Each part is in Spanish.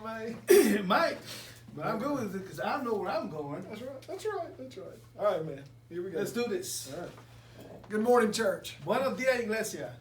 man? Mike, but I'm good with it because I know where I'm going. That's right. All right, man. Here we go. Let's do this. All right. Good morning, church. Buenos días, iglesia.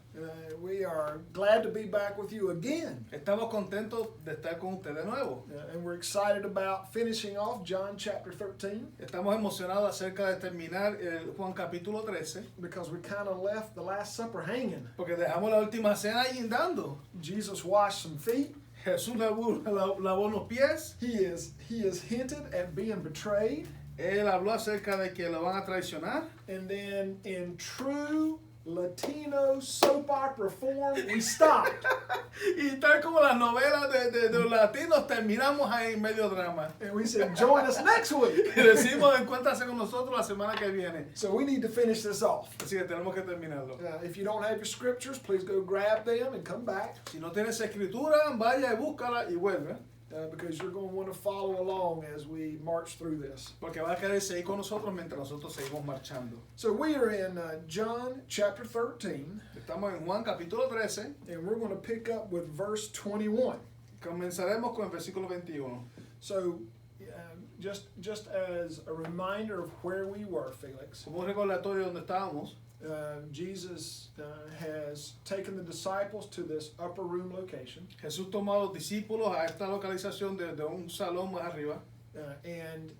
We are glad to be back with you again. Estamos contentos de estar con usted de nuevo. And we're excited about finishing off John chapter 13. Estamos emocionados acerca de terminar el Juan capítulo 13. Because we kind of left the Last Supper hanging. Porque dejamos la última cena guindando. Jesus washed some feet. Jesús lavó los pies. He is hinted at being betrayed. Él habló acerca de que lo van a traicionar. And then in true Latino soap opera form, we stopped. Y tal como las novelas de los latinos, terminamos ahí en medio drama. And we said, join us next week. Y decimos, encuéntrase con nosotros la semana que viene. So we need to finish this off. Así que tenemos que terminarlo. If you don't have your scriptures, please go grab them and come back. Si no tienes escritura, vaya y búscala y vuelve. Because you're going to want to follow along as we march through this. Porque va a querer seguir con nosotros mientras nosotros seguimos marchando. So we are in John chapter 13. Estamos en Juan capítulo 13. And we're going to pick up with verse 21. Comenzaremos con el versículo 21. So just as a reminder of where we were, Felix. Como un recordatorio de donde estábamos. Jesus has taken the disciples to this upper room location. Jesús tomó a los discípulos a esta localización de un salón más arriba. And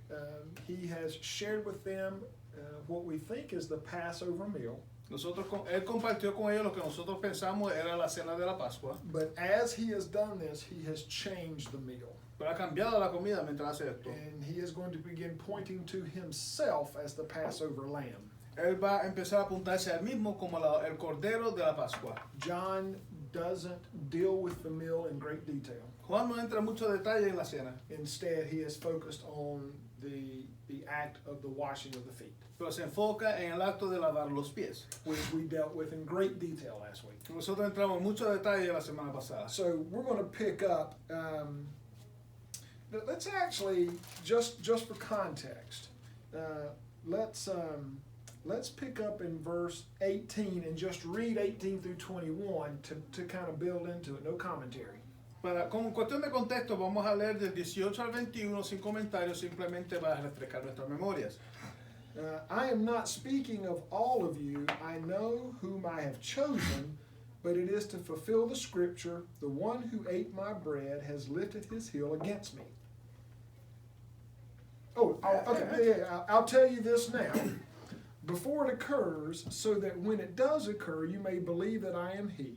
he has shared with them what we think is the Passover meal. Él compartió con ellos lo que nosotros pensamos era la cena de la Pascua. But as he has done this, he has changed the meal. Pero ha cambiado la comida mientras hace esto. And he is going to begin pointing to himself as the Passover lamb. Él va a empezar a apuntarse a él mismo como el cordero de la Pascua. John doesn't deal with the meal in great detail. Juan no entra en mucho detalle en la cena. Instead, he is focused on the act of the washing of the feet. Pero se enfoca en el acto de lavar los pies. Which we dealt with in great detail last week. Nosotros entramos en mucho detalle la semana pasada. So we're going to pick up. Let's actually just for context. Let's pick up in verse 18 and just read 18 through 21 to kind of build into it, no commentary. Como cuestión de contexto, vamos a leer del 18 al 21 sin comentarios, simplemente para refrescar nuestras memorias. I am not speaking of all of you. I know whom I have chosen, but it is to fulfill the scripture, the one who ate my bread has lifted his heel against me. Oh, okay, I'll tell you this now. Before it occurs, so that when it does occur, you may believe that I am he.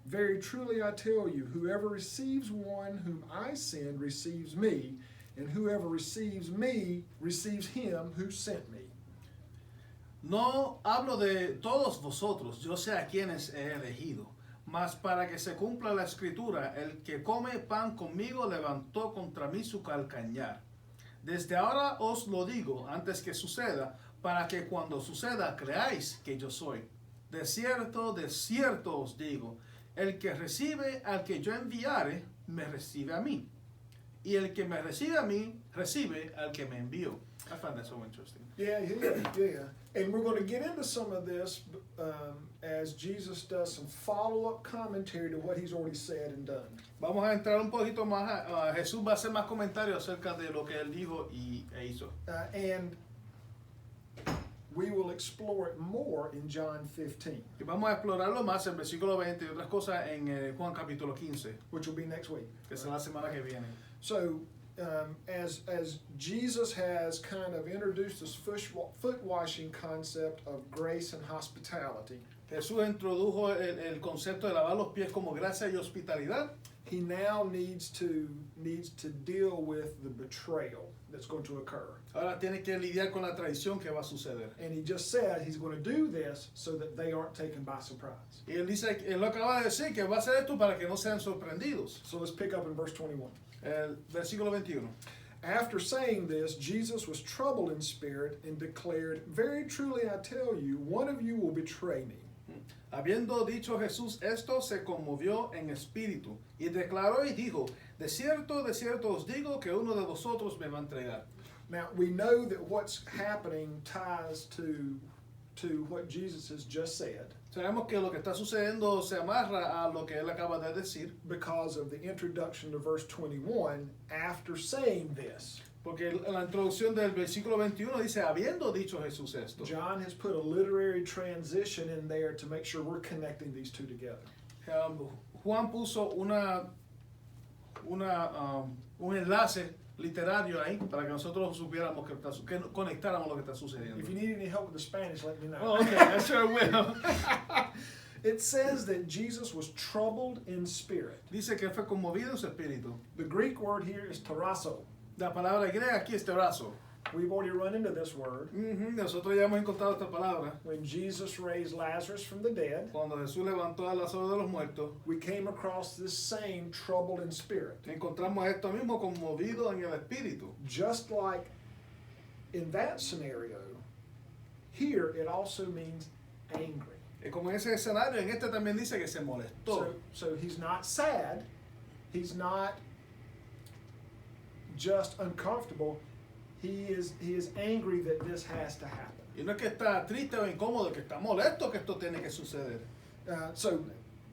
Very truly I tell you, whoever receives one whom I send receives me, and whoever receives me receives him who sent me. No hablo de todos vosotros, yo sé a quienes he elegido, mas para que se cumpla la escritura, el que come pan conmigo levantó contra mí su calcañar. Desde ahora os lo digo, antes que suceda, para que cuando suceda creáis que yo soy. De cierto os digo, el que recibe al que yo enviare, me recibe a mí. Y el que me recibe a mí, recibe al que me envió. I find that so interesting. Yeah. And we're going to get into some of this as Jesus does some follow-up commentary to what he's already said and done. Vamos a entrar un poquito más. Jesús va a hacer más comentarios acerca de lo que él dijo e hizo. And we will explore it more in John 15. Y vamos a explorarlo más en versículo 20 y otras cosas en Juan capítulo 15. Which will be next week. Que será la semana que viene. So, as Jesus has kind of introduced this foot washing concept of grace and hospitality. Jesús introdujo el concepto de lavar los pies como gracia y hospitalidad. He now needs to deal with the betrayal that's going to occur. Ahora tiene que lidiar con la traición que va a suceder. And he just said he's going to do this so that they aren't taken by surprise. Y él lo acaba de decir que va a hacer esto para que no sean sorprendidos. So let's pick up in verse 21. El versículo 21. After saying this, Jesus was troubled in spirit and declared, "Very truly I tell you, one of you will betray me." Habiendo dicho Jesús esto, se conmovió en espíritu y declaró y dijo, de cierto os digo que uno de vosotros me va a entregar. Now we know that what's happening ties to to what Jesus has just said Sabemos que lo que está sucediendo se amarra a lo que él acaba de decir, because of the introduction to verse 21 after saying this. porque la introducción del versículo 21 dice, habiendo dicho Jesús esto. John has put a literary transition in there to make sure we're connecting these two together. Juan puso un enlace literario ahí para que nosotros supiéramos que conectáramos lo que está sucediendo. If you need any help with the Spanish, let me know. Oh, okay, I sure will. It says that Jesus was troubled in spirit. Dice que fue conmovido en su espíritu. The Greek word here is tarasso. La palabra griega aquí es brazo. We've already run into this word. Nosotros ya hemos encontrado esta palabra. When Jesus raised Lazarus from the dead, Cuando Jesús levantó a Lázaro de los muertos, we came across this same troubled in spirit. encontramos esto mismo conmovido en el espíritu. Just like in that scenario, here it also means angry. Y como en ese escenario, en este también dice que se molestó. So he's not sad, he's not just uncomfortable, he is angry that this has to happen. Y no es que está triste o incómodo, que está molesto que esto tiene que suceder. So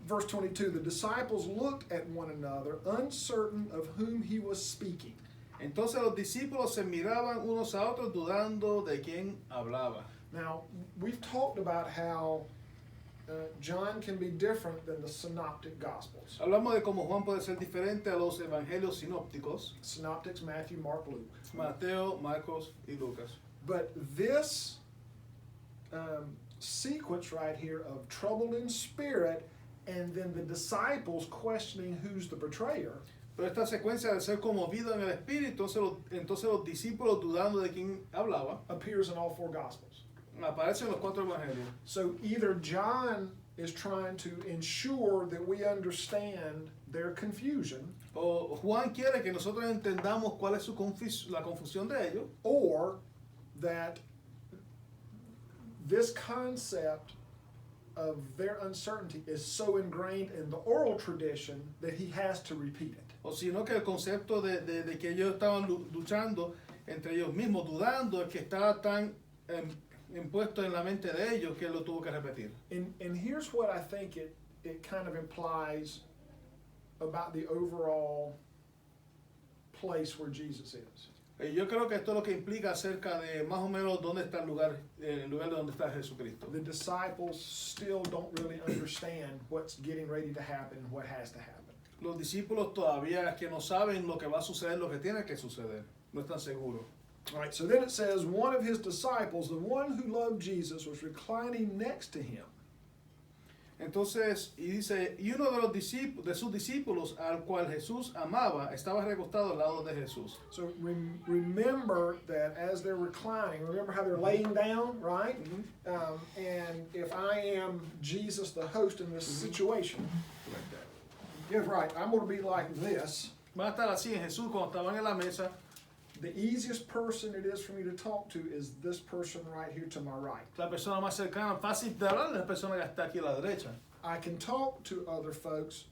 verse 22, the disciples looked at one another, uncertain of whom he was speaking. Entonces los discípulos se miraban unos a otros dudando de quién hablaba. Now, we've talked about how John can be different than the synoptic gospels. Hablamos de cómo Juan puede ser diferente a los evangelios sinópticos, Synoptics, Matthew, Mark, Luke. Mateo, Marcos y Lucas. But this sequence right here of trouble in spirit and then the disciples questioning who's the betrayer Pero esta secuencia de ser conmovido en el espíritu, entonces los discípulos dudando de quién hablaba, appears in all four gospels. aparece en los cuatro evangelios. So either John is trying to ensure that we understand their confusion, O Juan quiere que nosotros entendamos cuál es la confusión de ellos, or that this concept of their uncertainty is so ingrained in the oral tradition that he has to repeat it. o sino que el concepto de que ellos estaban luchando entre ellos mismos, dudando, es que estaba tan impuesto en la mente de ellos que él lo tuvo que repetir. And here's what I think it kind of implies about the overall place where Jesus is. Yo creo que esto es lo que implica acerca de más o menos dónde está el lugar de donde está Jesucristo. The disciples still don't really understand what's getting ready to happen, what has to happen. Los discípulos todavía es que no saben lo que va a suceder, lo que tiene que suceder. No están seguros. All right, so then it says, one of his disciples, the one who loved Jesus, was reclining next to him. Entonces, y dice, y uno de sus discípulos, al cual Jesús amaba, estaba recostado al lado de Jesús. So remember that as they're reclining, remember how they're laying down, right? And if I am Jesus, the host in this situation, yeah, right, I'm going to be like this. Va a estar así en Jesús cuando estaban en la mesa. The easiest person it is for me to talk to is this person right here to my right. La persona más cercana, fácil de hablar, es la persona que está aquí a la derecha. I can talk to other folks,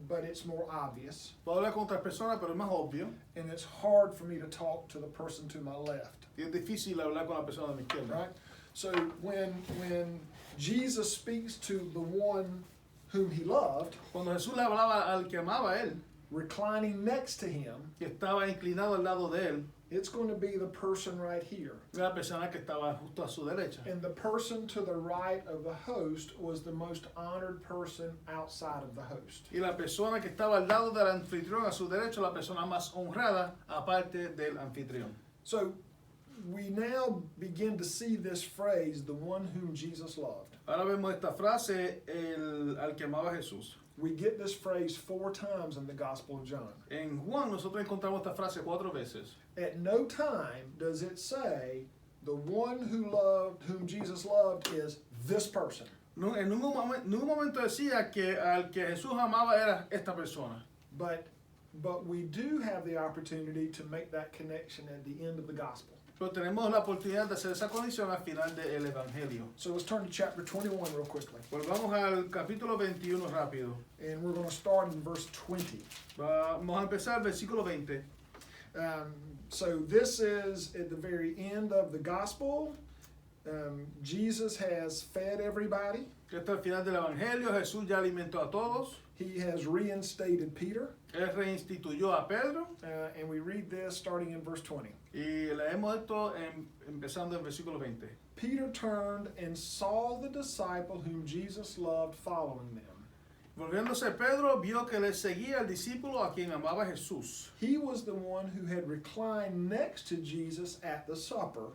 but it's more obvious. Puedo hablar con otras personas, pero es más obvio. And it's hard for me to talk to the person to my left. Y es difícil hablar con la persona de mi izquierda. Right? So when Jesus speaks to the one whom he loved, Cuando Jesús le hablaba al que amaba a él, reclining next to him, que estaba inclinado al lado de él, it's going to be the person right here. la persona que estaba justo a su derecha. And the person to the right of the host was the most honored person outside of the host. Y la persona que estaba al lado del anfitrión a su derecha, la persona más honrada, aparte del anfitrión. So we now begin to see this phrase, the one whom Jesus loved. Ahora vemos esta frase, al que amaba a Jesús. We get this phrase 4 times in the Gospel of John. En Juan nosotros encontramos esta frase 4 veces. At no time does it say the one whom Jesus loved is this person. No, en ningún momento decía que al que Jesús amaba era esta persona. But we do have the opportunity to make that connection at the end of the Gospel. Pero tenemos la oportunidad de hacer esa conexión al final del Evangelio. So let's turn to chapter 21 real quickly. Volvamos al capítulo 21 rápido. And we're going to start in verse 20. Vamos a empezar el versículo 20. So this is at the very end of the Gospel. Jesus has fed everybody. Hasta el final del Evangelio, Jesús ya alimentó a todos. He has reinstated Peter. Él reinstituyó a Pedro. And we read this starting in verse 20. Y leemos esto empezando en versículo 20. Peter turned and saw the disciple whom Jesus loved following them. Volviéndose Pedro, vio que le seguía el discípulo a quien amaba Jesús. He was the one who had reclined next to Jesus at the supper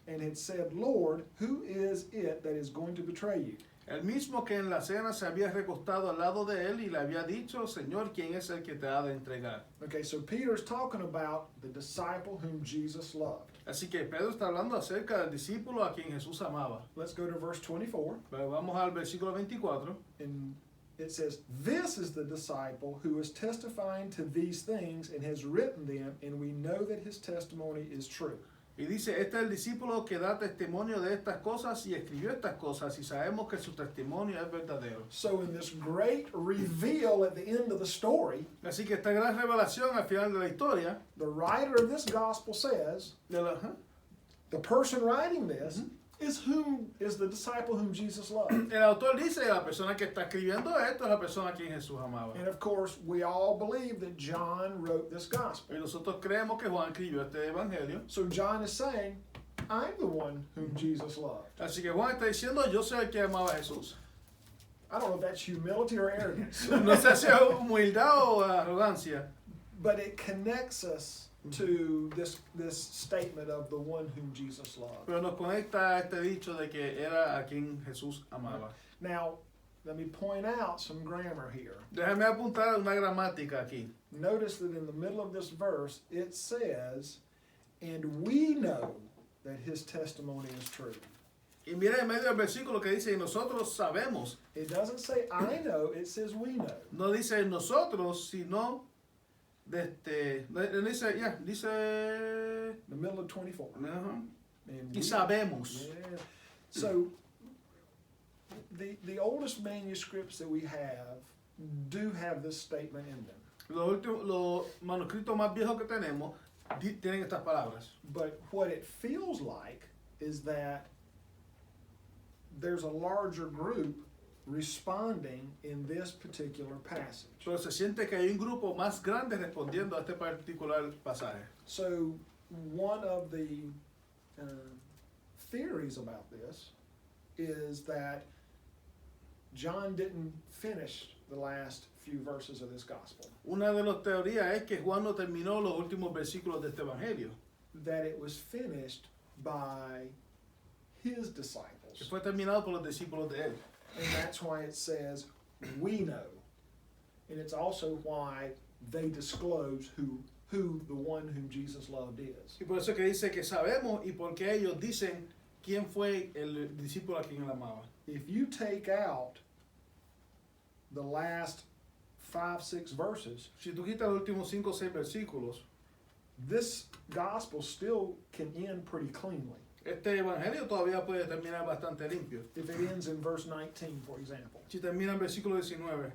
and had said, Lord, who is it that is going to betray you? El mismo que en la cena se había recostado al lado de él y le había dicho, Señor, ¿quién es el que te ha de entregar? Okay, so Peter's talking about the disciple whom Jesus loved. Así que Pedro está hablando acerca del discípulo a quien Jesús amaba. Let's go to verse 24. Pero vamos al versículo 24. And it says, This is the disciple who is testifying to these things and has written them, and we know that his testimony is true. Y dice, este es el discípulo que da testimonio de estas cosas y escribió estas cosas y sabemos que su testimonio es verdadero. So in this great reveal at the end of the story, Así que esta gran revelación al final de la historia, the writer of this gospel says, the person writing this is the disciple whom Jesus loved. el autor dice, la persona que está escribiendo esto es la persona a quien Jesús amaba. And of course, we all believe that John wrote this gospel. Y nosotros creemos que Juan escribió este evangelio. So John is saying, I'm the one whom Jesus loved. Así que Juan está diciendo, yo soy el que amaba a Jesús. I don't know if that's humility or arrogance. No sé si es humildad o arrogancia, But it connects us to this statement of the one whom Jesus loved. pero nos conecta a este dicho de que era a quien Jesús amaba. Now, let me point out some grammar here. Déjame apuntar una gramática aquí. Notice that in the middle of this verse, it says, and we know that his testimony is true. Y mira en medio del versículo que dice, y nosotros sabemos. It doesn't say I know, it says we know. No dice nosotros, sino dice The middle of 24. And y sabemos. Yeah. So, the oldest manuscripts that we have do have this statement in them. Los manuscritos más viejos que tenemos tienen estas palabras. But what it feels like is that there's a larger group responding in this particular passage. Pero se siente que hay un grupo más grande respondiendo a este particular pasaje. So one of the theories about this is that John didn't finish the last few verses of this gospel. Una de las teorías es que Juan no terminó los últimos versículos de este evangelio. That it was finished by his disciples. Que fue terminado por los discípulos de él. And that's why it says, we know. And it's also why they disclose who the one whom Jesus loved is. Y por eso que dice que sabemos y porque ellos dicen quién fue el discípulo a quien él amaba. If you take out the last 5-6 verses, Si tú quitas los últimos 5 o 6 versículos, this gospel still can end pretty cleanly. este evangelio todavía puede terminar bastante limpio. If it ends in verse 19, for example. Si termina en versículo 19,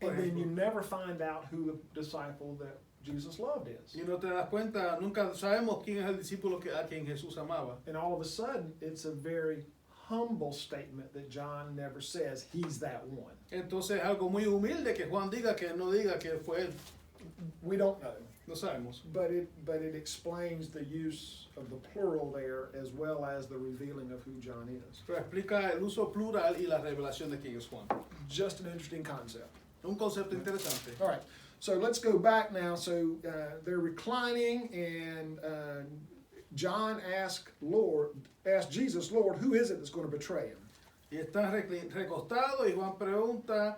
por And then you ejemplo, never find out who the disciple that Jesus loved is. y no te das cuenta, nunca sabemos quién es el discípulo a quien Jesús amaba. And all of a sudden, it's a very humble statement that John never says he's that one. Entonces es algo muy humilde que Juan diga que no diga que fue él. We don't know. No sabemos. But it explains the use of the plural there as well as the revealing of who John is. Pero explica el uso plural y la revelación de quién es Juan. Just an interesting concept. Un concepto interesante. All right, so let's go back now. So they're reclining, and John asked Jesus, Lord, who is it that's going to betray him? Y están recostados y Juan pregunta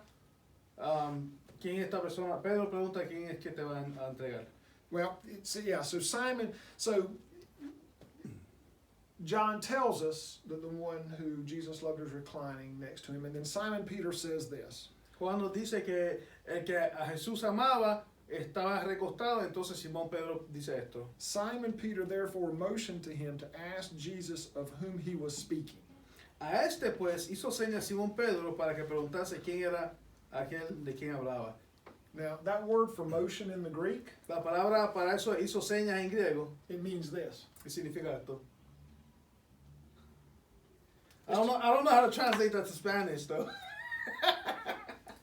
quién es esta persona. Pedro pregunta quién es que te va a entregar. Well, so Simon, so John tells us that the one who Jesus loved is reclining next to him, and then Simon Peter says this. Juan nos dice que el que a Jesús amaba estaba recostado, entonces Simón Pedro dice esto. Simon Peter therefore motioned to him to ask Jesus of whom he was speaking. A este pues hizo señas Simón Pedro para que preguntase quién era aquel de quien hablaba. Now, that word for motion in the Greek, La palabra para eso hizo señas en griego. it means this. ¿Qué significa esto? I don't know how to translate that to Spanish, though.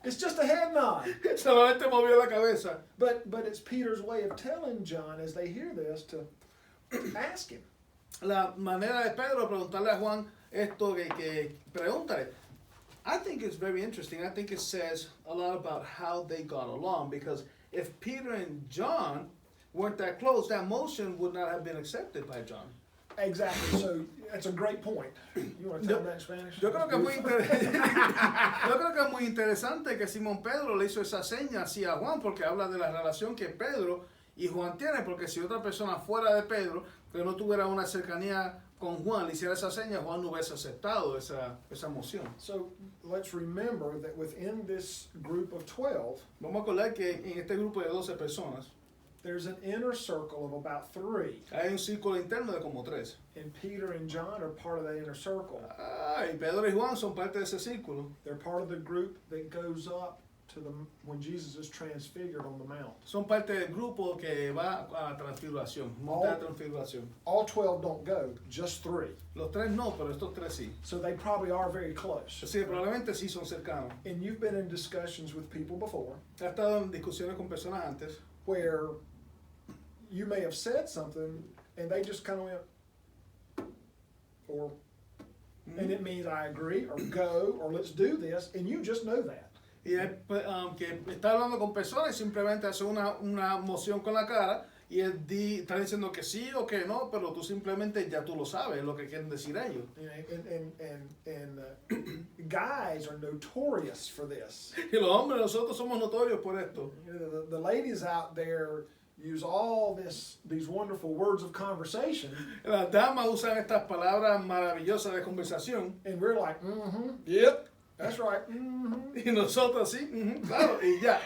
It's just a head nod. Solamente movió la cabeza. But it's Peter's way of telling John as they hear this to ask him. La manera de Pedro preguntarle a Juan esto que pregúntale. I think it's very interesting. I think it says a lot about how they got along, because if Peter and John weren't that close, that motion would not have been accepted by John. Exactly. So that's a great point. You want to tell that in Spanish? Yo creo que es muy interesante que Simón Pedro le hizo esa seña así a Juan, porque habla de la relación que Pedro y Juan tienen, porque si otra persona fuera de Pedro, que no tuviera una cercanía con Juan, le hiciera esa seña, Juan no hubiese aceptado esa moción. So let's remember that within this group of 12, Vamos a acordar que en este grupo de 12 personas there's an inner circle of about 3. hay un círculo interno de como 3. And Peter and John are part of that inner circle. Y Pedro y Juan son parte de ese círculo. They're part of the group that goes up to when Jesus is transfigured on the mount. Son parte del grupo que va a la transfiguración, monte de transfiguración. All 12 don't go, just 3. Los 3 no, pero estos 3 sí. So they probably are very close. Así que probablemente sí son cercanos. And you've been in discussions with people before He estado en discusiones con personas antes where you may have said something and they just kind of went, or, and it means I agree, or go, or let's do this, and you just know that. y es que está hablando con personas y simplemente hace una moción con la cara y él está diciendo que sí o que no, pero tú simplemente ya tú lo sabes lo que quieren decir ellos. You know, guys are notorious for this. Y los hombres, nosotros somos notorios por esto. You know, the ladies out there use all these wonderful words of conversation, Las damas usan estas palabras maravillosas de conversación and we're like, mm-hmm, yep, that's right, mm-hmm. y nosotros sí, claro, y ya.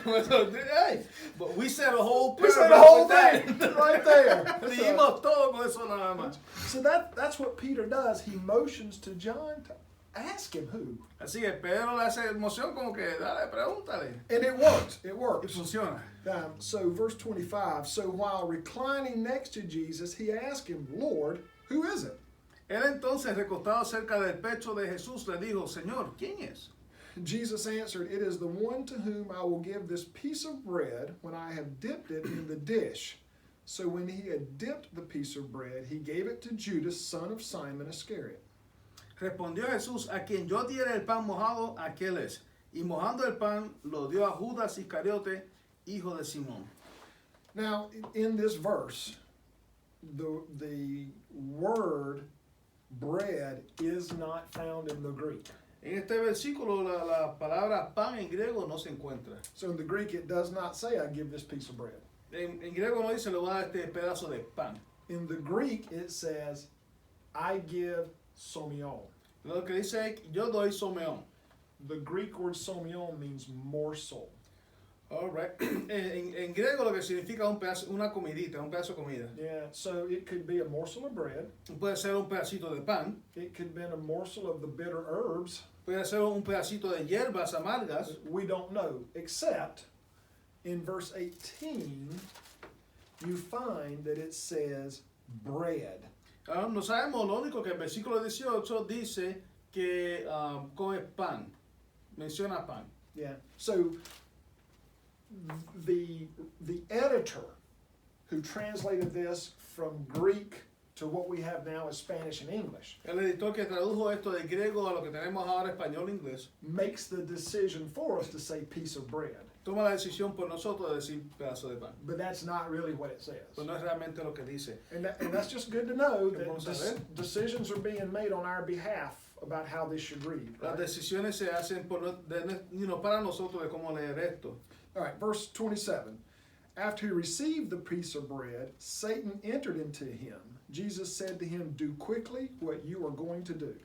Hey, but we said a whole We said paragraph the whole with that. thing right there. Dijimos todo con eso nada más. So that's what Peter does. He motions to John to ask him who. Así que Pedro le hace emoción como que dale, pregúntale. And it works. It Y works. funciona. So verse 25, so while reclining next to Jesus, he asked him, Lord, who is it? Él entonces, recostado cerca del pecho de Jesús, le dijo, Señor, ¿quién es? Jesus answered, it is the one to whom I will give this piece of bread when I have dipped it in the dish. So when he had dipped the piece of bread, he gave it to Judas, son of Simon Iscariot. Respondió Jesús, a quien yo diera el pan mojado, aquel es. Y mojando el pan, lo dio a Judas Iscariote, hijo de Simón. Now, in this verse, the word bread is not found in the Greek. En este versículo, la palabra pan en griego no se encuentra. So in the Greek, it does not say, I give this piece of bread. En griego no dice, le voy a dar este pedazo de pan. In the Greek, it says, I give somion. Lo que dice es, yo doy someón. The Greek word somion means morsel. All right. En griego lo que significa un pedazo, una comidita, un pedazo de comida. Yeah, so it could be a morsel of bread. Puede ser un pedacito de pan. It could have been a morsel of the bitter herbs. Puede ser un pedacito de hierbas amargas. We don't know, except in verse 18, you find that it says bread. No sabemos, lo único que el versículo 18 dice que come pan. Menciona pan. Yeah, so the editor who translated this from Greek to what we have now as Spanish and English El editor que tradujo esto de griego a lo que tenemos ahora español e inglés makes the decision for us to say piece of bread. toma la decisión por nosotros de decir pedazo de pan. But that's not really what it says. Pues no es realmente lo que dice. And that's just good to know that Vamos a ver. decisions are being made on our behalf about how this should read. Las Right? decisiones se hacen para nosotros de cómo leer esto. All right, verse 27. After he received the piece of bread, Satan entered into him. Jesus said to him, do quickly what you are going to do.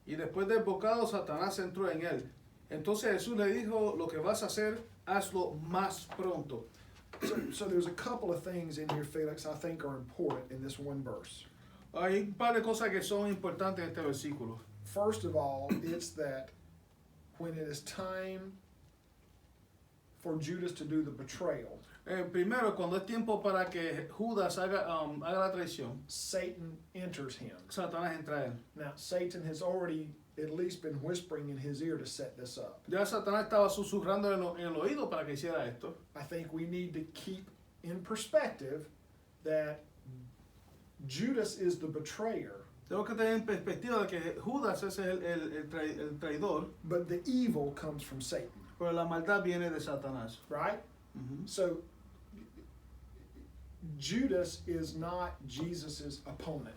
Y después del bocado, Satanás entró en él. Entonces Jesús le dijo, lo que vas a hacer, hazlo más pronto. So there's a couple of things in here, Felix, I think are important in this one verse. Hay un par de cosas que son importantes en este versículo. First of all, it's that when it is time for Judas to do the betrayal, Primero, cuando es tiempo para que Judas haga la traición, Satan enters him. Satanás entra a él. Now, Satan has already at least been whispering in his ear to set this up. Ya Satanás estaba susurrando en el oído para que hiciera esto. I think we need to keep in perspective that Judas is the betrayer, Tengo que tener en perspectiva de que Judas es el traidor, but the evil comes from Satan, pero la maldad viene de Satanás. right? So Judas is not Jesus's opponent.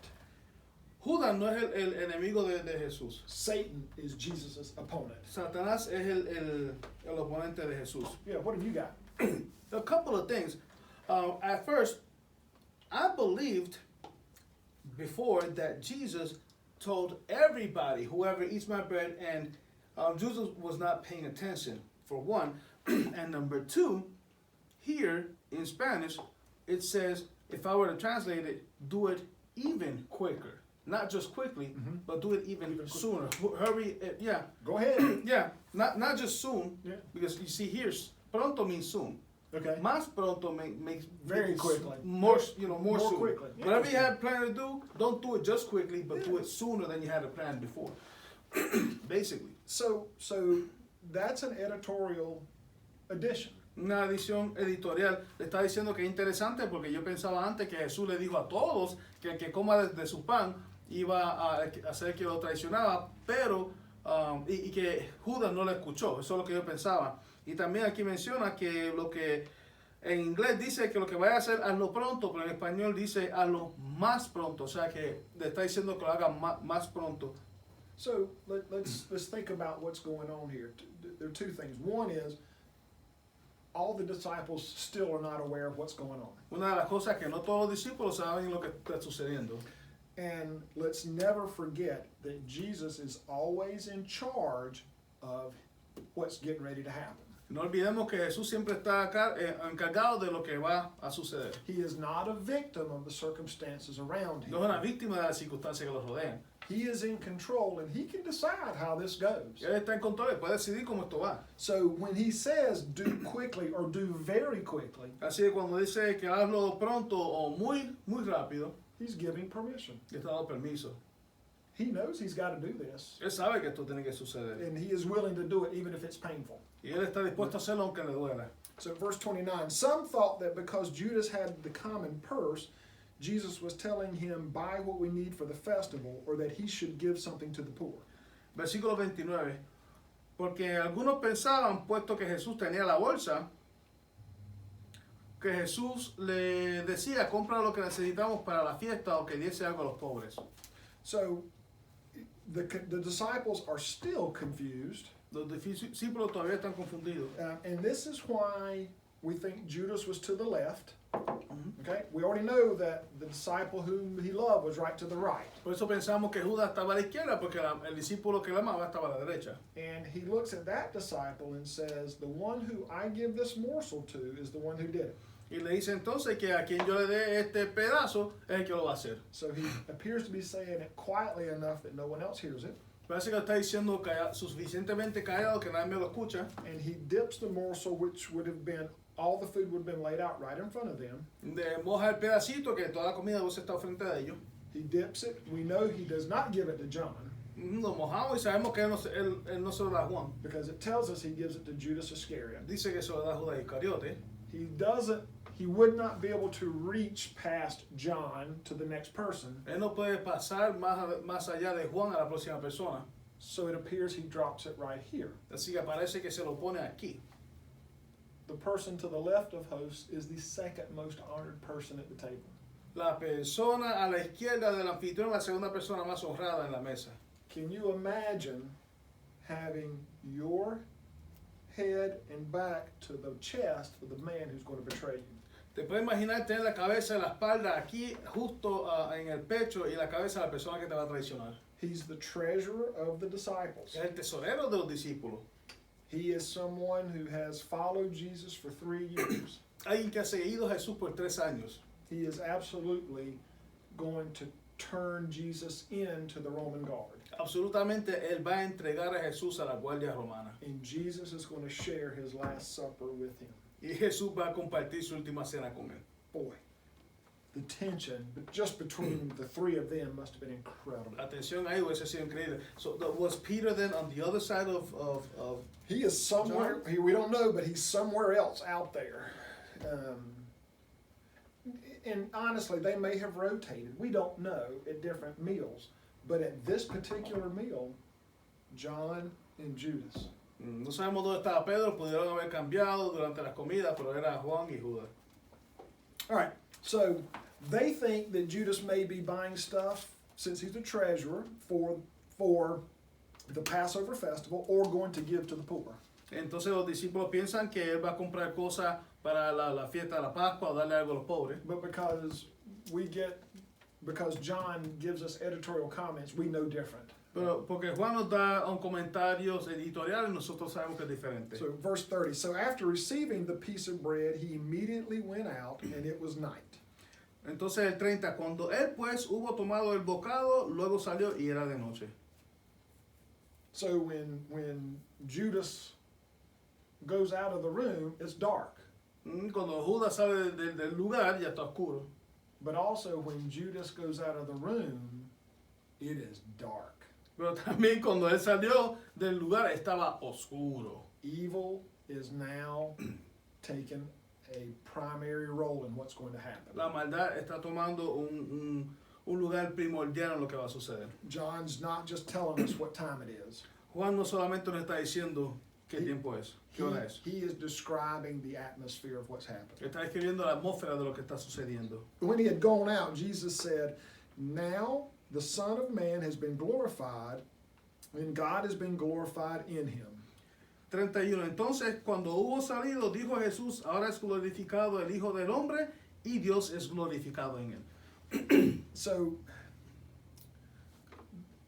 Judas no es el enemigo de Jesús. Satan is Jesus's opponent. Satanás es el oponente de Jesús. Yeah, what have you got? A couple of things. At first, I believed before that Jesus told everybody, whoever eats my bread, and Jesus was not paying attention, for one. And number two, here in Spanish, it says, if I were to translate it, do it even quicker. Not just quickly, but do it even sooner. Hurry, yeah. Go ahead. Yeah, not just soon, Yeah. because you see here, pronto means soon. Okay. Más pronto makes Very quickly. More More soon. quickly. Yeah. Whatever you had planned to do, don't do it just quickly, but do it sooner than you had a plan before. Basically. So that's an editorial addition. Una edición editorial le está diciendo que es interesante porque yo pensaba antes que Jesús le dijo a todos que el que coma de su pan iba a hacer que lo traicionaba, pero y que Judas no lo escuchó. Eso es lo que yo pensaba. Y también aquí menciona que lo que en inglés dice que lo que vaya a hacer hazlo pronto, pero en español dice hazlo más pronto. O sea que le está diciendo que lo haga más pronto. So let's think about what's going on here. There are two things. One is all the disciples still are not aware of what's going on. Una de las cosas que no todos los discípulos saben lo que está sucediendo. And let's never forget that Jesus is always in charge of what's getting ready to happen. No olvidemos que Jesús siempre está acá, encargado de lo que va a suceder. He is not a victim of the circumstances around him. No es una víctima de las circunstancias que los rodean. He is in control and he can decide how this goes. Él está en control y puede decidir cómo esto va. So when he says do quickly or do very quickly, Así que cuando dice que hazlo pronto o muy rápido, he's giving permission. le está dando permiso. He knows he's got to do this. Él sabe que esto tiene que suceder. And he is willing to do it even if it's painful. Y él está dispuesto a hacerlo aunque le duela. So verse 29, some thought that because Judas had the common purse, Jesus was telling him, buy what we need for the festival, or that he should give something to the poor. Versículo 29. Porque algunos pensaban, puesto que Jesús tenía la bolsa, que Jesús le decía, compra lo que necesitamos para la fiesta o que diese algo a los pobres. So the disciples are still confused. Los discípulos todavía están confundidos. And this is why we think Judas was to the left. Okay, we already know that the disciple whom he loved was right to the right. Por eso pensamos que Judas estaba a la izquierda, porque el discípulo que le amaba estaba a la derecha. And he looks at that disciple and says, the one who I give this morsel to is the one who did it. Y le dice entonces que a quien yo le dé este pedazo es el que lo va a hacer. So he appears to be saying it quietly enough that no one else hears it. Parece que lo está diciendo suficientemente callado que nadie me lo escucha. And he dips the morsel, which would have been, all the food would have been laid out right in front of them. Moja el pedacito que toda la comida vos está frente a ellos. He dips it. We know he does not give it to John Lo mojamos y sabemos que él no se lo da a Juan. because it tells us he gives it to Judas Iscariot. Dice que se lo da a Judas Iscariote. He would not be able to reach past John to the next person. Él no puede pasar más allá de Juan a la próxima persona. So it appears he drops it right here. Así que parece que se lo pone aquí. The person to the left of host is the second most honored person at the table. La persona a la izquierda del anfitrión, la segunda persona más honrada en la mesa. Can you imagine having your head and back to the chest of the man who's going to betray you? Te puedes imaginar tener la cabeza y la espalda aquí, justo en el pecho, y la cabeza de la persona que te va a traicionar. He's the treasurer of the disciples. Es el tesorero de los discípulos. He is someone who has followed Jesus for 3 years. Alguien que ha seguido a Jesús por 3 años. He is absolutely going to turn Jesus into the Roman guard. Absolutamente, él va a entregar a Jesús a la guardia romana. And Jesus is going to share his last supper with him. Y Jesús va a compartir su última cena con él. Boy, the tension just between the three of them must have been incredible. La tensión ahí hubiese sido increíble. So was Peter then on the other side of He is somewhere, we don't know, but he's somewhere else out there. And honestly, they may have rotated. We don't know at different meals. But at this particular meal, John and Judas. No sabemos dónde estaba Pedro, pudieron haber cambiado durante las comidas, pero era Juan y Judas. All right, so they think that Judas may be buying stuff, since he's the treasurer, for the Passover festival, or going to give to the poor. Entonces los discípulos piensan que él va a comprar cosas para la fiesta de la Pascua o darle algo a los pobres. But because John gives us editorial comments, we know different. Pero porque Juan nos da un comentarios editoriales, nosotros sabemos que es diferente. So verse 30, so after receiving the piece of bread, he immediately went out, and it was night. Entonces el 30, cuando él pues hubo tomado el bocado, luego salió y era de noche. So when Judas goes out of the room, it's dark. Cuando Judas sale del lugar, ya está oscuro. But also when Judas goes out of the room, it is dark. Pero también cuando él salió del lugar, estaba oscuro. Evil is now taking a primary role in what's going to happen. La maldad está tomando un lugar primordial en lo que va a suceder. John's not just telling us what time it is. Juan no solamente nos está diciendo qué tiempo es, qué hora es. He is describing the atmosphere of what's happening. Está describiendo la atmósfera de lo que está sucediendo. When he had gone out, Jesus said, "Now the Son of Man has been glorified, and God has been glorified in him." 31. Entonces, cuando hubo salido, dijo Jesús, ahora es glorificado el Hijo del Hombre y Dios es glorificado en él. So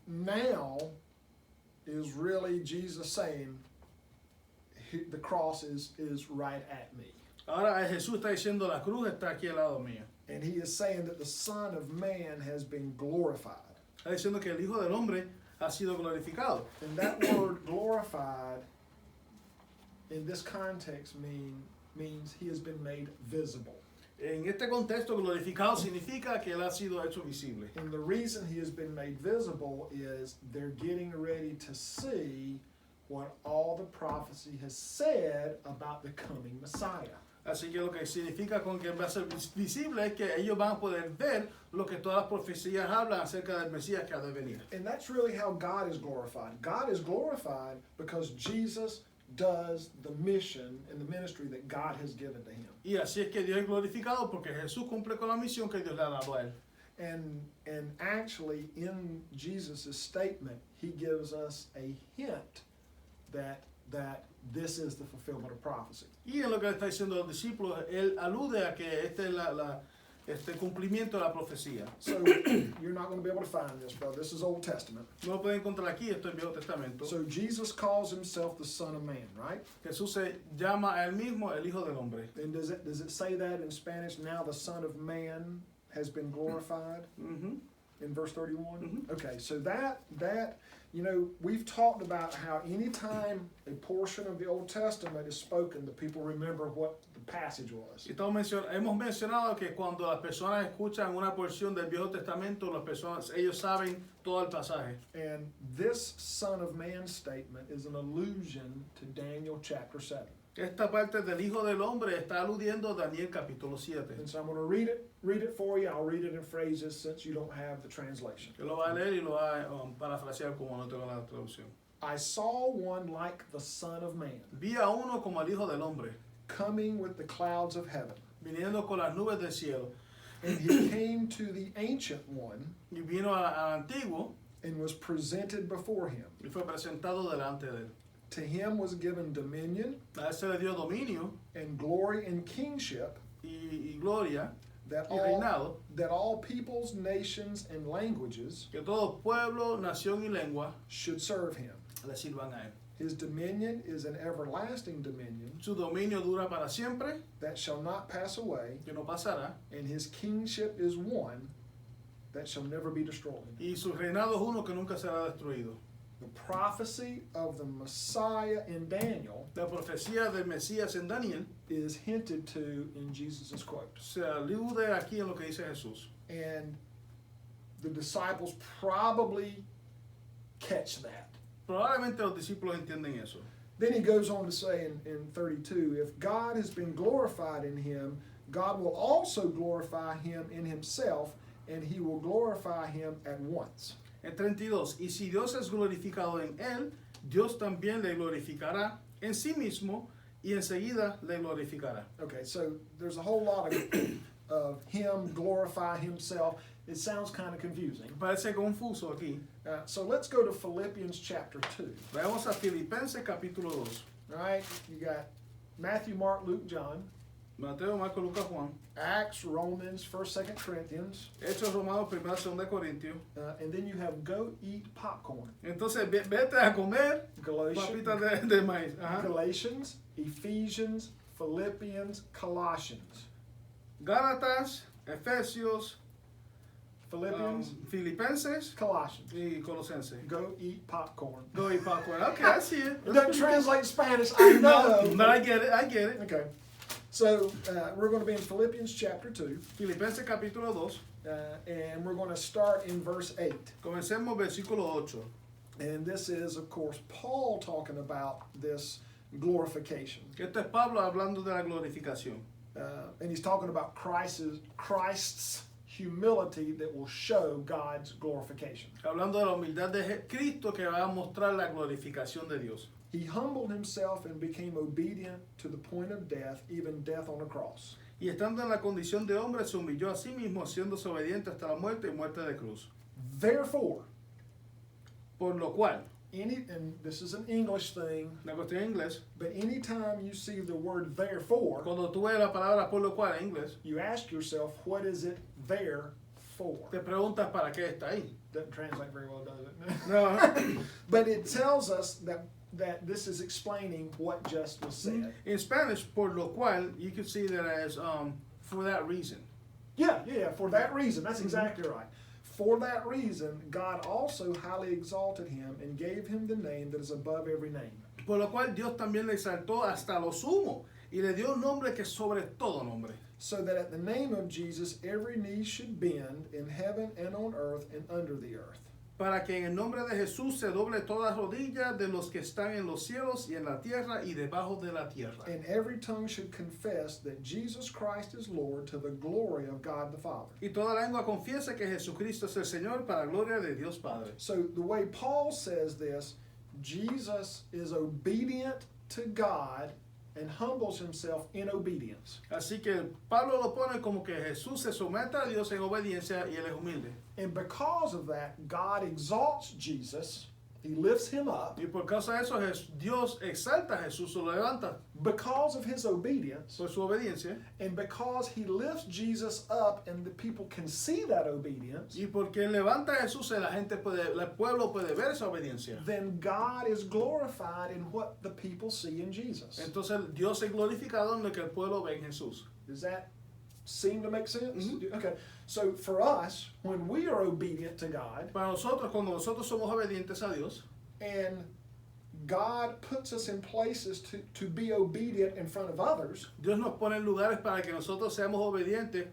now is really Jesus saying, the cross is right at me. Ahora Jesús está diciendo, la cruz está aquí al lado mío. And he is saying that the Son of Man has been glorified. Está diciendo que el Hijo del Hombre ha sido glorificado. And that word glorified in this context means he has been made visible. En este contexto, glorificado significa que él ha sido hecho visible. And the reason he has been made visible is they're getting ready to see what all the prophecy has said about the coming Messiah. Así que lo que significa con que va a ser visible es que ellos van a poder ver lo que todas las profecías hablan acerca del Mesías que ha de venir. And that's really how God is glorified. God is glorified because Jesus does the mission and the ministry that God has given to him. Y así es que Dios es glorificado porque Jesús cumple con la misión que Dios le ha dado a él. And actually in Jesus' statement, he gives us a hint that this is the fulfillment of prophecy. Y en lo que le está diciendo a los discípulos, él alude a que este es este cumplimiento de la profecía. So you're not going to be able to find this, brother. This is Old Testament. No lo pueden encontrar aquí, esto es el Viejo Testamento. So Jesus calls himself the Son of Man, right? Jesús se llama a él mismo el Hijo del Hombre. And does it say that in Spanish? Now the Son of Man has been glorified in verse 31. Okay, so that we've talked about how anytime a portion of the Old Testament is spoken, the people remember what the passage was. Y hemos mencionado que cuando las personas escuchan una porción del Viejo Testamento, ellos saben todo el pasaje. And this Son of Man statement is an allusion to Daniel chapter 7. Esta parte del Hijo del Hombre está aludiendo a Daniel capítulo 7. And so I'm going to read it for you. I'll read it in phrases since you don't have the translation. Yo lo voy a leer y lo voy a parafrasear como no tengo la traducción. I saw one like the Son of Man, Vi a uno como el Hijo del Hombre, coming with the clouds of heaven. viniendo con las nubes del cielo. And he came to the Ancient One Y vino al Antiguo and was presented before him. y fue presentado delante de él. To him was given dominion A él se le dio dominio and glory and kingship y gloria that y all, reinado, peoples, nations, and languages que todo pueblo, nación y lengua should serve him. le sirvan a él. His dominion is an everlasting dominion Su dominio dura para siempre, that shall not pass away, que no pasará, and his kingship is one that shall never be destroyed. y su reinado es uno que nunca será destruido. The prophecy of the Messiah in Daniel La profecía del Mesías en Daniel is hinted to in Jesus' quote. se alude aquí en lo que dice Jesús. And the disciples probably catch that. Probablemente los discípulos entienden eso. Then he goes on to say in 32, if God has been glorified in him, God will also glorify him in himself, and he will glorify him at once. En 32, y si Dios es glorificado en él, Dios también le glorificará en sí mismo y enseguida le glorificará. Okay, so there's a whole lot of him glorify himself. It sounds kind of confusing. Parece confuso aquí. So let's go to Philippians chapter 2. Veamos a Filipenses capítulo 2. All right, you got Matthew, Mark, Luke, John, Mateo, Marco, Lucas, Juan. Acts, Romans, 1st, 2nd Corinthians, Hechos Romanos, 1, 2 Corintios. and then you have go eat popcorn. Entonces vete a comer papitas de maíz. Ajá. Galatians, Ephesians, Philippians, Colossians. Gálatas, Efesios, Philippians, Filipenses Colossians. y Colosenses. Go eat popcorn. Go y popcorn. Okay, I see it. It doesn't translate Spanish, I know. No, but I get it. Okay. So we're going to be in Philippians chapter 2, Filipenses capítulo 2. and we're going to start in verse 8. Comencemos versículo 8. And this is, of course, Paul talking about this glorification. Esto es Pablo hablando de la glorificación. And he's talking about Christ's humility that will show God's glorification. Hablando de la humildad de Cristo que va a mostrar la glorificación de Dios. He humbled himself and became obedient to the point of death, even death on a cross. Y estando en la condición de hombre, se humilló a sí mismo, haciéndose obediente hasta la muerte y muerte de cruz. Therefore, Por lo cual, and this is an English thing, la cuestión en inglés, but anytime you see the word therefore, cuando tú ves la palabra por lo cual en inglés, you ask yourself, what is it there for? te preguntas para qué está ahí. Doesn't translate very well, does it? No. But it tells us that this is explaining what just was said. In Spanish, por lo cual, you can see that as for that reason. Yeah, for that reason. That's exactly right. For that reason, God also highly exalted him and gave him the name that is above every name. Por lo cual Dios también le exaltó hasta lo sumo y le dio un nombre que es sobre todo nombre. So that at the name of Jesus, every knee should bend in heaven and on earth and under the earth. Para que en el nombre de Jesús se doble toda rodilla de los que están en los cielos y en la tierra y debajo de la tierra. And every tongue should confess that Jesus Christ is Lord to the glory of God the Father. Y toda lengua confiese que Jesucristo es el Señor para gloria de Dios Padre. So the way Paul says this, Jesus is obedient to God and humbles himself in obedience. Así que Pablo lo pone como que Jesús se somete a Dios en obediencia y él es humilde. And because of that, God exalts Jesus. He lifts him up. Y por causa de eso Dios exalta a Jesús, lo levanta Because of his obedience, por su obediencia. and because he lifts Jesus up and the people can see that obedience, Y porque él levanta a Jesús, la gente puede, el pueblo puede ver esa obediencia. then God is glorified in what the people see in Jesus. Entonces Dios es glorificado en lo que el pueblo ve en Jesús. Does that seem to make sense? Mhm. Okay. So for us, when we are obedient to God, Para nosotros, cuando nosotros somos obedientes a Dios, and God puts us in places to be obedient in front of others, Dios nos pone en lugares para que nosotros seamos obedientes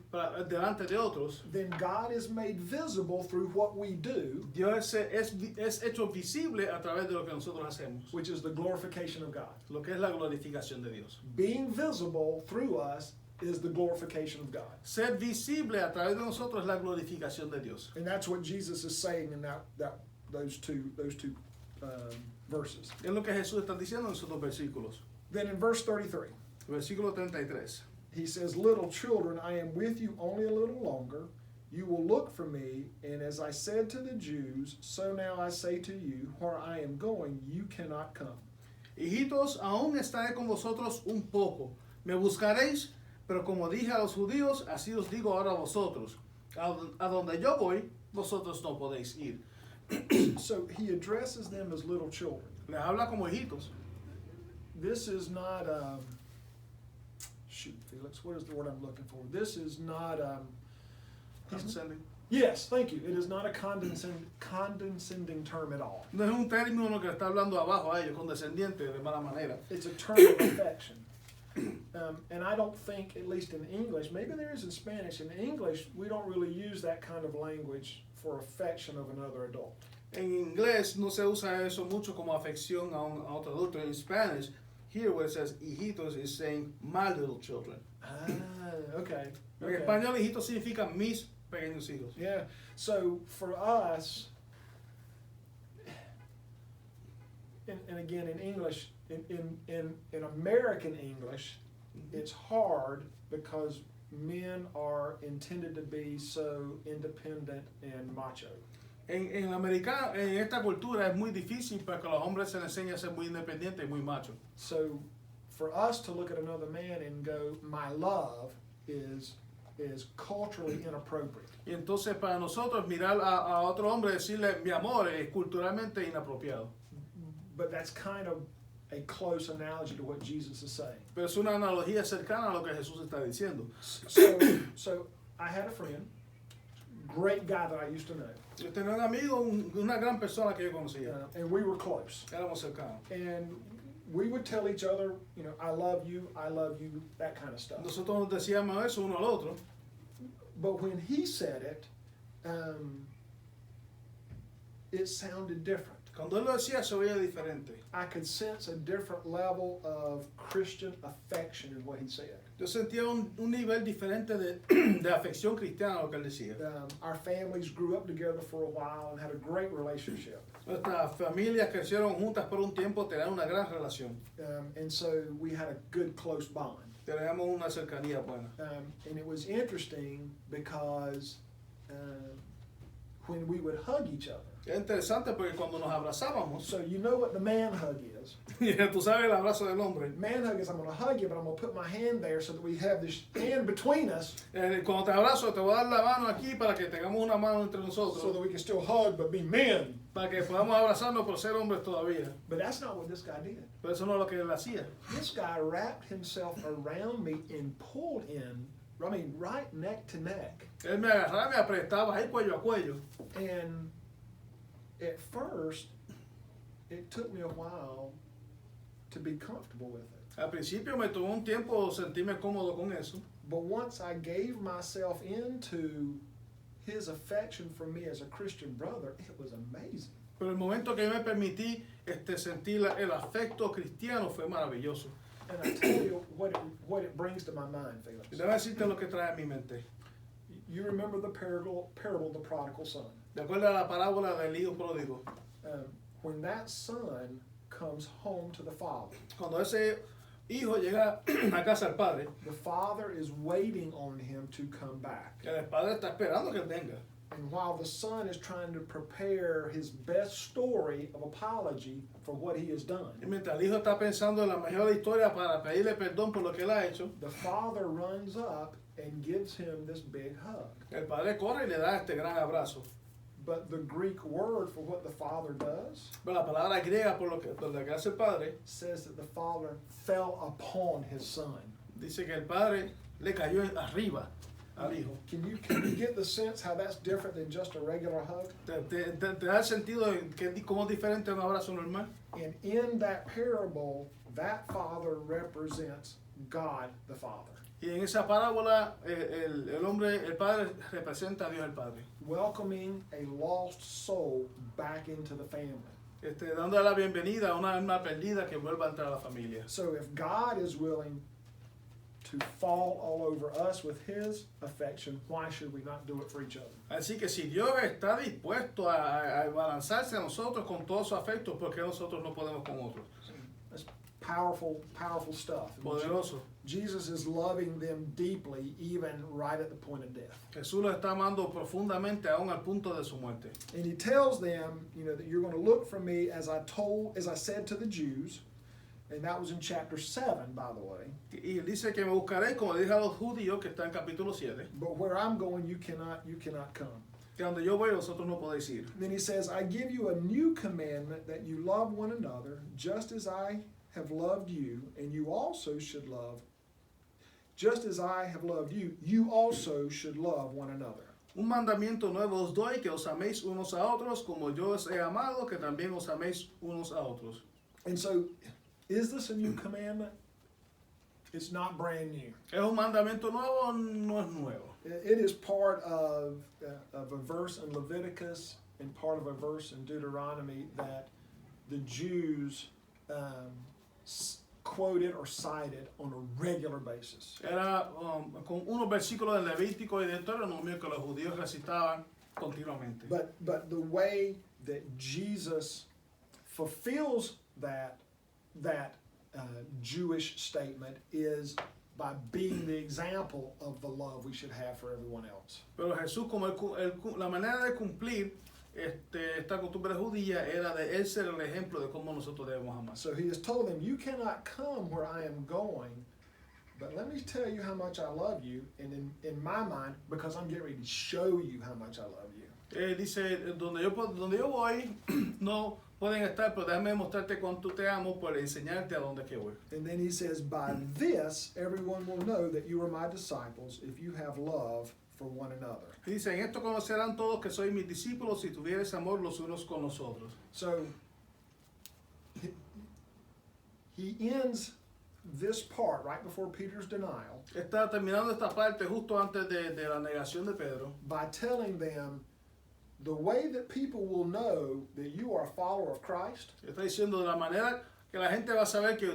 delante de otros. then God is made visible through what we do, Dios es hecho visible a través de lo que nosotros hacemos, which is the glorification of God. lo que es la glorificación de Dios. Being visible through us is the glorification of God. Ser visible a través de nosotros es la glorificación de Dios. And that's what Jesus is saying in those two verses. Es lo que Jesús está diciendo en esos dos versículos. Then in verse 33, Versículo 33. he says, little children, I am with you only a little longer. You will look for me, and as I said to the Jews, so now I say to you, where I am going, you cannot come. Hijitos, aún estaré con vosotros un poco. Me buscaréis, pero como dije a los judíos, así os digo ahora a vosotros. A donde yo voy, vosotros no podéis ir. So he addresses them as little children. Les habla como hijitos. This is not, shoot, Felix, what is the word I'm looking for? This is not, Condescending. Yes, thank you. It is not a condescending term at all. No es un término que está hablando abajo a ellos, condescendiente, de mala manera. It's a term of affection. And I don't think, at least in English, maybe there is in Spanish, in English we don't really use that kind of language for affection of another adult. En inglés no se usa eso mucho como afección a otro adulto. In Spanish, here where it says hijitos is saying my little children. Ah, okay. En Okay. español, hijito significa mis pequeños hijos. Yeah. So for us, and again in English, in American English, it's hard because men are intended to be so independent and macho. En esta cultura es muy difícil para que los hombres se les enseñe a ser muy independientes y muy machos. So for us to look at another man and go, my love is culturally inappropriate. Y entonces para nosotros mirar a otro hombre y decirle mi amor es culturalmente inapropiado. But that's kind of a close analogy to what Jesus is saying. Pero es una analogía cercana a lo que Jesús está diciendo. So I had a friend, great guy that I used to know. Yo tenía un amigo, una gran persona que yo conocía. And we were close. Éramos cercanos. And we would tell each other, I love you, that kind of stuff. Nosotros nos decíamos eso uno al otro. But when he said it, it sounded different. Cuando él lo decía se oía diferente. I could sense a different level of Christian affection in what he said. Yo sentía un nivel diferente de afección cristiana a lo que él decía. Our families grew up together for a while and had a great relationship. Nuestras familias crecieron juntas por un tiempo, tenían una gran relación. And so we had a good close bond. Teníamos una cercanía buena. And it was interesting because when we would hug each other. Es interesante porque cuando nos abrazábamos, So you know what the man hug is. tú sabes el abrazo del hombre. Man hug is I'm going to hug you, but I'm going to put my hand there so that we have this hand between us. Cuando te abrazo, te voy a dar la mano aquí para que tengamos una mano entre nosotros. So that we can still hug but be men. Para que podamos abrazarnos por ser hombres todavía. But that's not what this guy did. Pero eso no es lo que él hacía. This guy wrapped himself around me and pulled in, right neck to neck. Él me agarraba, me apretaba ahí cuello a cuello. And at first, it took me a while to be comfortable with it. Al principio me tomó un tiempo sentirme cómodo con eso. But once I gave myself into his affection for me as a Christian brother, it was amazing. Pero el momento que yo me permití sentir el afecto cristiano fue maravilloso. And I tell you what it brings to my mind, Felix. Y debo decirte lo que trae a mi mente. You remember the parable of the prodigal son. De acuerdo a la parábola del hijo pródigo. When that son comes home to the father, Cuando ese hijo llega a casa del padre, the father is waiting on him to come back. el padre está esperando que él venga. And while the son is trying to prepare his best story of apology for what he has done, Y mientras el hijo está pensando en la mejor historia para pedirle perdón por lo que él ha hecho, the father runs up and gives him this big hug. el padre corre y le da este gran abrazo. But the Greek word for what the father does Pero la palabra griega por lo que hace el padre says that the father fell upon his son. dice que el padre le cayó arriba al hijo. Can you get the sense how that's different than just a regular hug? ¿Te da el sentido de cómo es diferente a un abrazo normal? And in that parable, that father represents God the Father, Y en esa parábola el padre representa a Dios el Padre, welcoming a lost soul back into the family. dándole la bienvenida a una alma perdida que vuelva a entrar a la familia. So if God is willing to fall all over us with his affection, why should we not do it for each other? Así que si Dios está dispuesto a balanzarse a nosotros con todo su afecto, ¿por qué nosotros no podemos con otros? That's powerful, powerful stuff. Poderoso. Jesus is loving them deeply, even right at the point of death. Jesús los está amando profundamente aún al punto de su muerte. And he tells them, that you're going to look for me as I said to the Jews, and that was in chapter 7, by the way. Y dice que me buscaréis, como dije a los judíos, que está en capítulo 7. But where I'm going, you cannot come. Que donde yo voy, vosotros no podéis ir. Then he says, I give you a new commandment, that you love one another, just as I have loved you, and you also should love. Just as I have loved you, you also should love one another. Un mandamiento nuevo os doy, que os améis unos a otros, como yo os he amado, que también os améis unos a otros. And so, is this a new commandment? It's not brand new. ¿Es un mandamiento nuevo o no es nuevo? It is part of a verse in Leviticus and part of a verse in Deuteronomy that the Jews quoted or cited on a regular basis. Era con unos versículos del Levítico y de Deuteronomio que los judíos recitaban continuamente. But the way that Jesus fulfills that Jewish statement is by being the example of the love we should have for everyone else. Pero Jesús, como la manera de cumplir esta costumbre judía era de él ser el ejemplo de cómo nosotros debemos amar. So he has told them, you cannot come where I am going, but let me tell you how much I love you, and in my mind, because I'm getting ready to show you how much I love you. Dice, donde yo voy, no pueden estar, pero déjame mostrarte cuánto te amo por enseñarte a dónde que voy. And then he says, by this, everyone will know that you are my disciples if you have love for one another. Dice, en esto conocerán todos que sois mis discípulos si tuvieres amor los unos con los otros. So, he ends this part right before Peter's denial Está terminando esta parte justo antes de la negación de Pedro, by telling them the way that people will know that you are a follower of Christ está diciendo de la manera que la gente va a saber que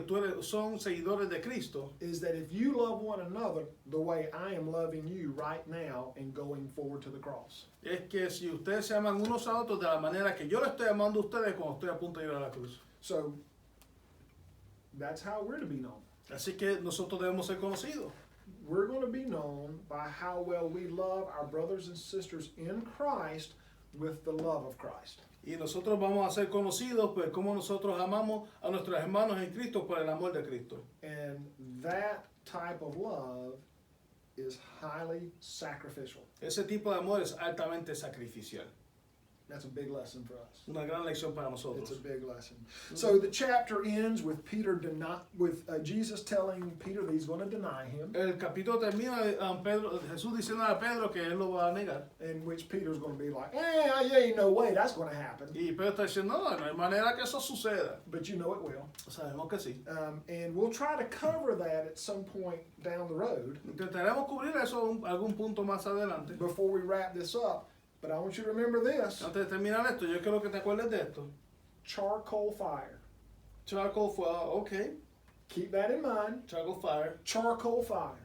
son seguidores de Cristo, is that if you love one another the way I am loving you right now and going forward to the cross. es que si ustedes se aman unos a otros de la manera que yo le estoy amando a ustedes cuando estoy a punto de ir a la cruz. So, that's how we're to be known. Así que nosotros debemos ser conocidos. We're going to be known by how well we love our brothers and sisters in Christ with the love of Christ. Y nosotros vamos a ser conocidos pues como nosotros amamos a nuestros hermanos en Cristo por el amor de Cristo. And that type of love is highly sacrificial. Ese tipo de amor es altamente sacrificial. That's a big lesson for us. Una gran lección para It's nosotros. a big lesson. So the chapter ends with Jesus telling Peter that he's going to deny him, El capítulo termina Jesús diciendo a Pedro que él lo va a negar. in which Peter's going to be like, ain't no way that's going to happen. Y Pedro está diciendo, no hay manera que eso suceda. But you know it will. Sabemos que sí. And we'll try to cover that at some point down the road Intentaremos cubrir eso algún punto más adelante. before we wrap this up. But I want you to remember this. Antes de terminar esto, yo quiero que te acuerdes de esto. Charcoal fire. Charcoal fire, okay. Keep that in mind. Charcoal fire. Charcoal fire.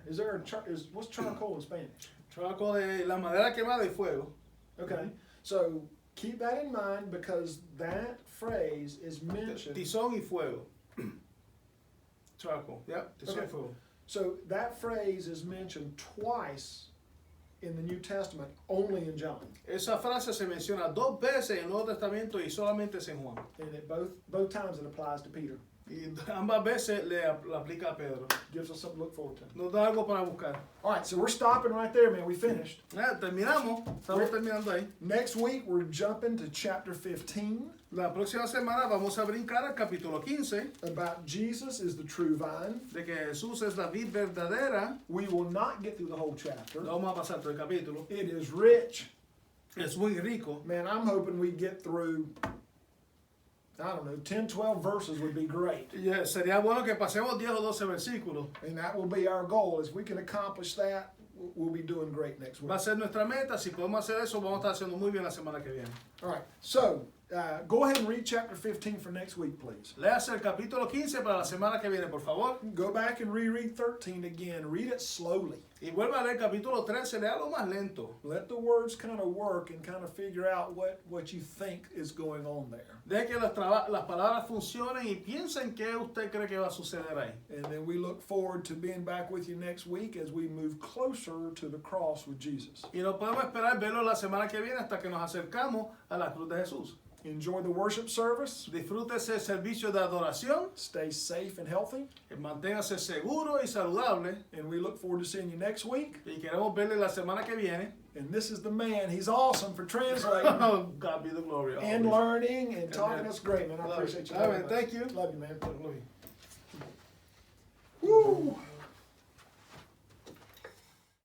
What's charcoal in Spanish? Charcoal es la madera quemada y fuego. Okay. So keep that in mind because that phrase is mentioned. Tizón y fuego. Charcoal, yeah, tizón Okay. y fuego. So that phrase is mentioned twice in the New Testament, only in John. Esa frase se menciona 2 veces en el Nuevo Testamento y solamente es en Juan. And it both times it applies to Peter. Y ambas veces la aplica a Pedro. Gives us something to look forward to. Nos da algo para buscar. All right, so we're stopping right there, man. We finished. Terminamos, estamos terminando ahí. Next week, we're jumping to chapter 15 La próxima semana vamos a brincar al capítulo 15, about Jesus is the true vine. de que Jesús es la vid verdadera. We will not get through the whole chapter. No vamos a pasar todo el capítulo. It is rich. Es muy rico. Man, I'm hoping we get through, I don't know, 10, 12 verses would be great. Y sería bueno que pasemos 10 o 12 versículos. And that will be our goal. If we can accomplish that, we'll be doing great next week. Va a ser nuestra meta. Si podemos hacer eso, vamos a estar haciendo muy bien la semana que viene. All right, so go ahead and read chapter 15 for next week, please. Léase el capítulo 15 para la semana que viene, por favor. Go back and reread 13 again. Read it slowly. Y vuelva a leer el capítulo 13, léalo más lento. Let the words kind of work and kind of figure out what you think is going on there. Deje que las palabras funcionen y piensa en qué usted cree que va a suceder ahí. And then we look forward to being back with you next week as we move closer to the cross with Jesus. Y no podemos esperar verlo la semana que viene hasta que nos acercamos a la cruz de Jesús. Enjoy the worship service. Disfrute ese servicio de adoración. Stay safe and healthy. Manténgase seguro y saludable. And we look forward to seeing you next week. Y queremos verle la semana que viene. And this is the man. He's awesome for translating Oh, God be the glory. and always. learning and talking. That's great, man. I Love appreciate you. it. Amen. very much. Thank you. Love you, man. Love you. Woo!